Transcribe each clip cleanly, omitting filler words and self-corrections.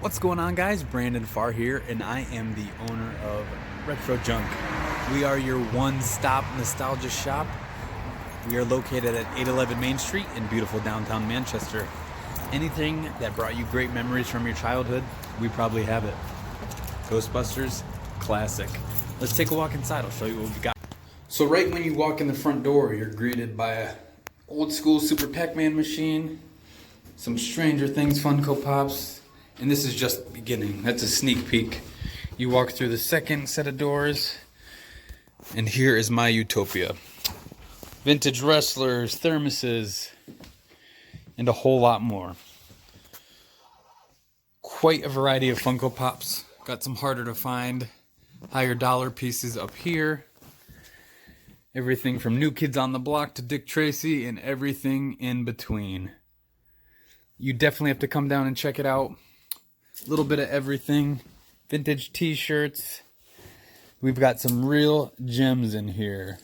What's going on, guys? Brandon Farr here, and I am the owner of Retro Junk. We are your one-stop nostalgia shop. We are located at 811 Main Street in beautiful downtown Manchester. Anything that brought you great memories from your childhood, we probably have it. Ghostbusters, classic. Let's take a walk inside. I'll show you what we got. So right when you walk in the front door, you're greeted by a old school Super Pac-Man machine, some Stranger Things Funko Pops, and this is just the beginning. That's a sneak peek. You walk through the second set of doors, and here is my utopia. Vintage wrestlers, thermoses, and a whole lot more. Quite a variety of Funko Pops. Got some harder to find, higher dollar pieces up here. Everything from New Kids on the Block to Dick Tracy and everything in between. You definitely have to come down and check it out. A little bit of everything. Vintage T-shirts. We've got some real gems in here.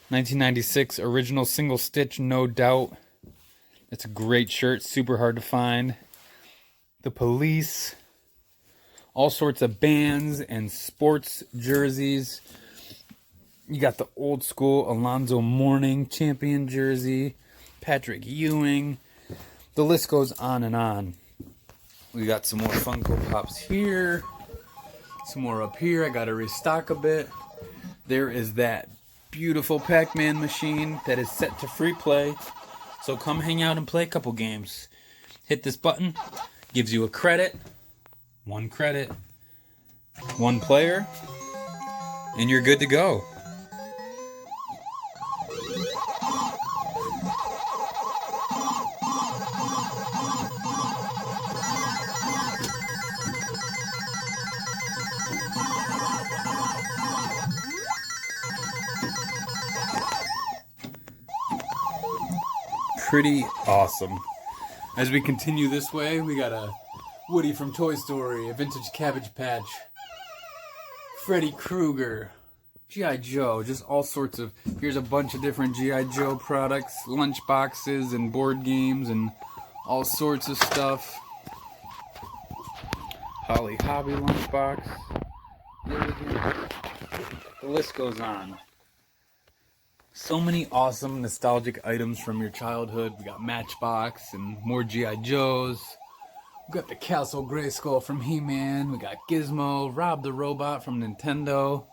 1996 original single stitch, no doubt. It's a great shirt, super hard to find. The Police. All sorts of bands and sports jerseys. You got the old school Alonzo Mourning champion jersey. Patrick Ewing. The list goes on and on. We got some more Funko Pops here. Some more up here. I gotta restock a bit. There is that beautiful Pac-Man machine that is set to free play. So come hang out and play a couple games. Hit this button. Gives you a credit. One credit. One player. And you're good to go. Pretty awesome. As we continue this way, we got a Woody from Toy Story, a vintage Cabbage Patch, Freddy Krueger, G.I. Joe, just all sorts of... Here's a bunch of different G.I. Joe products, lunch boxes and board games and all sorts of stuff. Holly Hobby lunchbox. The list goes on. So many awesome nostalgic items from your childhood. We got Matchbox and more G.I. Joes. We got the Castle Grayskull from He-Man. We got Gizmo, Rob the Robot from Nintendo.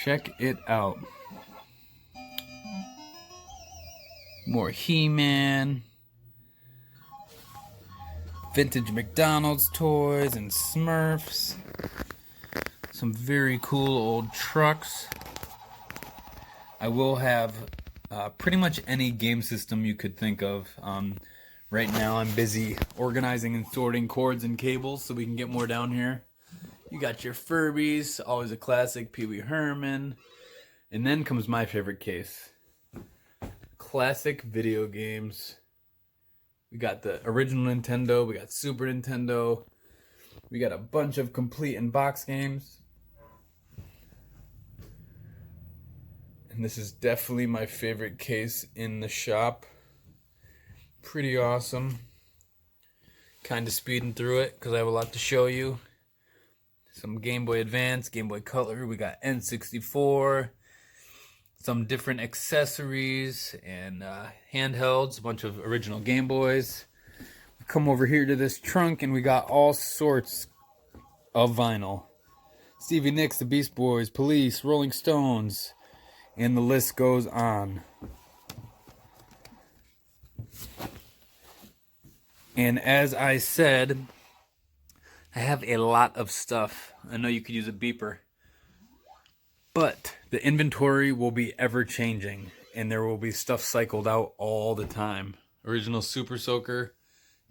Check it out. More He-Man. Vintage McDonald's toys and Smurfs. Some very cool old trucks. I will have pretty much any game system you could think of. Right now I'm busy organizing and sorting cords and cables so we can get more down here. You got your Furbies, always a classic, Pee Wee Herman. And then comes my favorite case. Classic video games. We got the original Nintendo, we got Super Nintendo. We got a bunch of complete and box games. And this is definitely my favorite case in the shop. Pretty awesome. Kind of speeding through it because I have a lot to show you. Some Game Boy Advance, Game Boy Color. We got N64. Some different accessories and handhelds. A bunch of original Game Boys. We come over here to this trunk and we got all sorts of vinyl. Stevie Nicks, the Beast Boys, Police, Rolling Stones. And the list goes on. And as I said, I have a lot of stuff. I know you could use a beeper. But the inventory will be ever changing. And there will be stuff cycled out all the time. Original Super Soaker.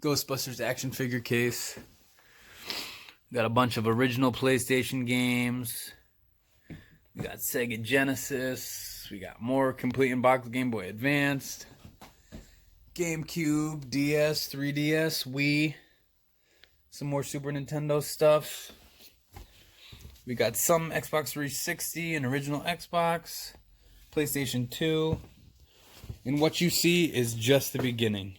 Ghostbusters action figure case. Got a bunch of original PlayStation games. We got Sega Genesis. We got more complete in box Game Boy Advanced. GameCube, DS, 3DS, Wii. Some more Super Nintendo stuff. We got some Xbox 360 and original Xbox. PlayStation 2. And what you see is just the beginning.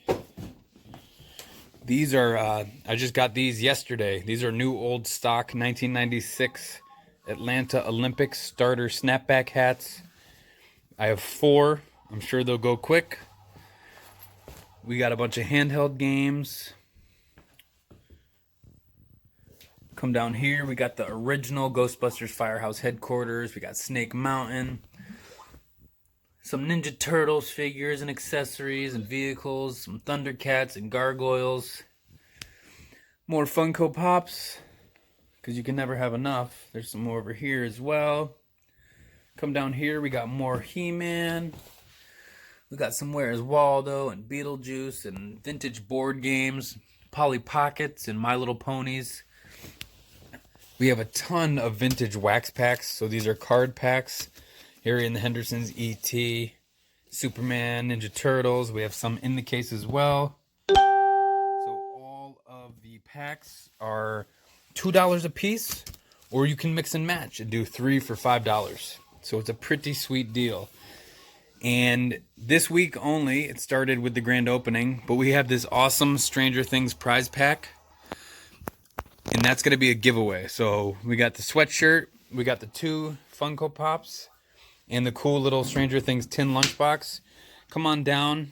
These are, I just got these yesterday. These are new old stock 1996 Atlanta Olympics starter snapback hats. I have 4. I'm sure they'll go quick. We got a bunch of handheld games. Come down here, we got the original Ghostbusters Firehouse headquarters. We got Snake Mountain. Some Ninja Turtles figures and accessories and vehicles. Some Thundercats and Gargoyles. More Funko Pops, because you can never have enough. There's some more over here as well. Come down here, we got more He-Man. We got some Where's Waldo and Beetlejuice and vintage board games. Polly Pockets and My Little Ponies. We have a ton of vintage wax packs. So these are card packs. Harry and the Hendersons, E.T., Superman, Ninja Turtles. We have some in the case as well. So all of the packs are $2 a piece, or you can mix and match and do 3 for $5. So it's a pretty sweet deal. And this week only, it started with the grand opening, but we have this awesome Stranger Things prize pack. And that's going to be a giveaway. So we got the sweatshirt, we got the 2 Funko Pops, and the cool little Stranger Things tin lunchbox. Come on down.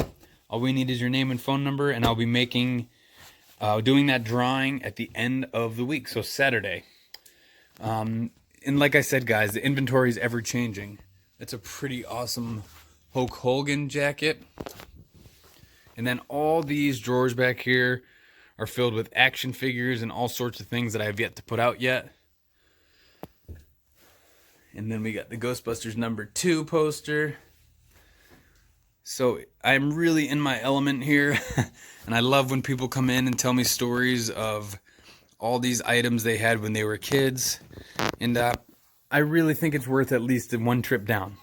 All we need is your name and phone number, and I'll be doing that drawing at the end of the week, so Saturday. And like I said, guys, the inventory is ever changing. It's a pretty awesome Hulk Hogan jacket. And then all these drawers back here are filled with action figures and all sorts of things that I have yet to put out yet. And then we got the Ghostbusters #2 poster. So I'm really in my element here. And I love when people come in and tell me stories of all these items they had when they were kids. And I really think it's worth at least one trip down.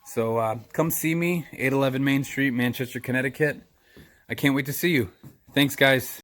So come see me, 811 Main Street, Manchester, Connecticut. I can't wait to see you. Thanks, guys.